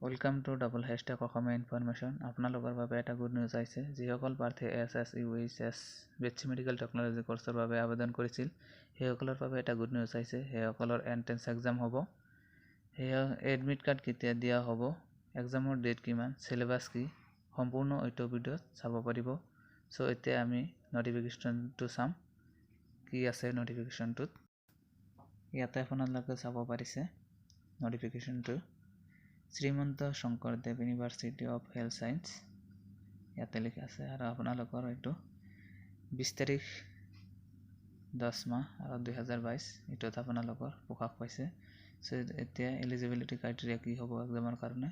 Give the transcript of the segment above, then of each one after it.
Welcome to Double Hashtag Asomiya information. আপোনালোকৰ বাবে এটা গুড নিউজ আহিছে। যিসকল প্ৰাৰ্থীয়ে SSUHS বেটছি মেডিকেল টেকনলজি কোৰ্চৰ বাবে আবেদন কৰিছিল সেইসকলৰ বাবে এটা গুড নিউজ আহিছে। সেইসকলৰ এন্ট্ৰেন্স এক্সাম হ'ব। এডমিট কাৰ্ড কেতিয়া দিয়া হ'ব, এক্সামৰ ডেট কিমান, সিলেবাস কি, সম্পূৰ্ণ এইটো ভিডিঅ'ত চাব পাৰিব। সো এতিয়া আমি নটিফিকেশ্যনটো চাম, কি আছে নটিফিকেশ্যনটোত। ইয়াতে আপোনালোকে চাব পাৰিছে নটিফিকেশ্যনটো। Srimanta Sankardev University of Health Science ইয়াতে লিখা আছে। আৰু আপোনালোকৰ এইটো 20 তাৰিখ 10 মাহ আৰু 2022 এইটোত আপোনালোকৰ প্ৰকাশ পাইছে। সো এতিয়া এলিজিবিলিটি ক্ৰাইটেৰিয়া কি হ'ব এক্সামৰ কাৰণে।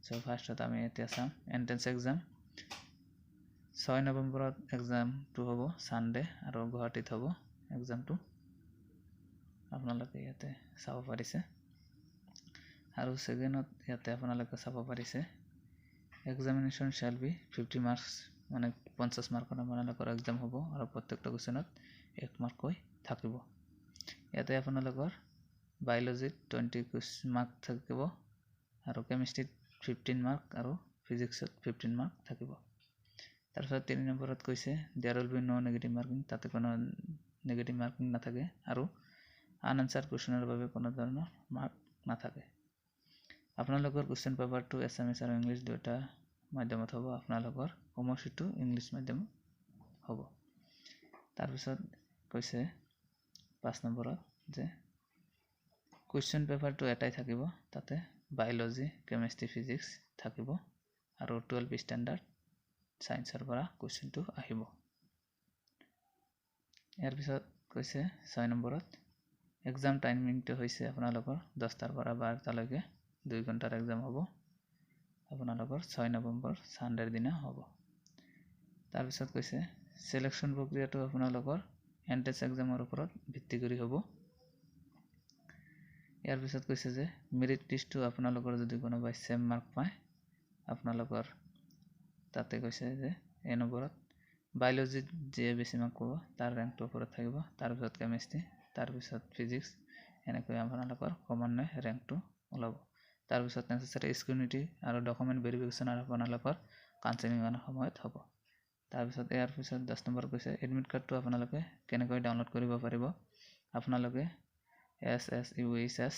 সো ফাৰ্ষ্টত আমি এতিয়া চাম এন্ট্ৰেন্স এক্সাম। 6 নৱেম্বৰত এক্সামটো হ'ব সানডে আৰু গুৱাহাটীত হ'ব এক্সামটো। আপোনালোকে ইয়াতে চাব পাৰিছে। আৰু সেকেন্ডত ইয়াতে আপোনালোকে চাব পাৰিছে এক্সামিনেশ্যন শ্যাল বি 50 মাৰ্কস, মানে 50 মাৰ্কৰ আপোনালোকৰ এক্সাম হ'ব আৰু প্ৰত্যেকটা কুৱেশ্যনত 1 মাৰ্ক থাকিব। ইয়াতে আপোনালোকৰ বায়োলজিত 20 মাৰ্ক থাকিব আৰু কেমিষ্ট্ৰিত 15 মাৰ্ক আৰু ফিজিক্সত 15 মাৰ্ক থাকিব। তাৰপিছত 3 নম্বৰত কৈছে there will be no negative marking, তাতে কোনো নেগেটিভ মাৰ্কিং নাথাকে আৰু আনআনসাৰ্ড কুৱেশ্যনৰ বাবে কোনো ধৰণৰ মাৰ্ক নাথাকে। আপোনালোকৰ কুৱেশ্যন পেপাৰটো এছামিছ আৰু ইংলিছ দুটা মাধ্যমত হ'ব। আপোনালোকৰ কমাৰ্চিটো ইংলিছ মাধ্যম হ'ব। তাৰপিছত কৈছে 5 নম্বৰত যে কুৱেশ্যন পেপাৰটো এটাই থাকিব, তাতে বায়োলজি, কেমিষ্ট্ৰি, ফিজিক্স থাকিব আৰু 12 ষ্টেণ্ডাৰ্ড সায়েন্সৰ পৰা কুৱেশ্যনটো আহিব। ইয়াৰ পিছত কৈছে 6 নম্বৰত এক্সাম টাইমিংটো হৈছে আপোনালোকৰ 10টাৰ পৰা 12টালৈকে 2 ঘণ্টাৰ এক্সাম হ'ব। আপোনালোকৰ 6 নৱেম্বৰ সানডেৰ দিনা হ'ব। তাৰপিছত কৈছে সিলেকশ্যন প্ৰক্ৰিয়াটো আপোনালোকৰ এন্ট্ৰেন্স এক্সামৰ ওপৰত ভিত্তি কৰি হ'ব। ইয়াৰ পিছত কৈছে যে মেৰিট লিষ্টটো আপোনালোকৰ যদি কোনোবাই সেম মাৰ্ক পায় আপোনালোকৰ তাতে কৈছে যে এই নম্বৰত বায়োলজিত যে বেছি মাৰ্ক পাব তাৰ ৰেংকটো ওপৰত থাকিব, তাৰপিছত কেমিষ্ট্ৰি, তাৰপিছত ফিজিক্স, এনেকৈ আপোনালোকৰ ক্ৰমান্বয়ে ৰেংকটো ওলাব। তাৰপিছত নেচেচাৰী স্ক্ৰুটিনি আৰু ডকুমেণ্ট ভেৰিফিকেশ্যন আপোনালোকৰ কাউন্সেলিঙৰ সময়ত হ'ব। তাৰপিছত ইয়াৰ পিছত 10 নম্বৰ কৈছে এডমিট কাৰ্ডটো আপোনালোকে কেনেকৈ ডাউনলোড কৰিব পাৰিব। আপোনালোকে SSUHS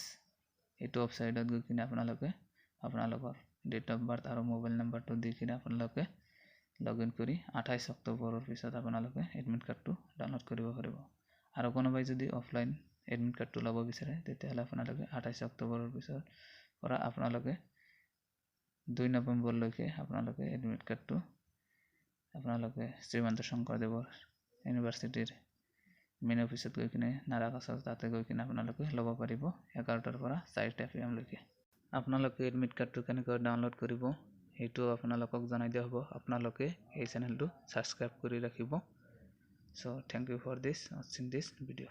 এইটো ৱেবছাইটত গৈ কিনে আপোনালোকে আপোনালোকৰ ডেট অফ বাৰ্থ আৰু মোবাইল নাম্বাৰটো দি কিনে আপোনালোকে লগইন কৰি 28 অক্টোবৰৰ পিছত আপোনালোকে এডমিট কাৰ্ডটো ডাউনলোড কৰিব পাৰিব। আৰু কোনোবাই যদি অফলাইন এডমিট কাৰ্ডটো ল'ব বিচাৰে তেতিয়াহ'লে আপোনালোকে 28 অক্টোবৰৰ পিছত পৰা আপোনালোকে 2 নৱেম্বৰলৈকে আপোনালোকে এডমিট কাৰ্ডটো আপোনালোকে শ্ৰীমন্ত শংকৰদেৱৰ ইউনিভাৰ্চিটিৰ মেইন অফিচত গৈ কিনে নাৰাকাছৰ তাতে গৈ কিনে আপোনালোকে ল'ব পাৰিব 11টাৰ পৰা 4টা PM লৈকে। আপোনালোকে এডমিট কাৰ্ডটো কেনেকৈ ডাউনলোড কৰিব সেইটো আপোনালোকক জনাই দিয়া হ'ব। আপোনালোকে এই চেনেলটো সাবস্ক্ৰাইব কৰি ৰাখিব। So thank you for watching this video.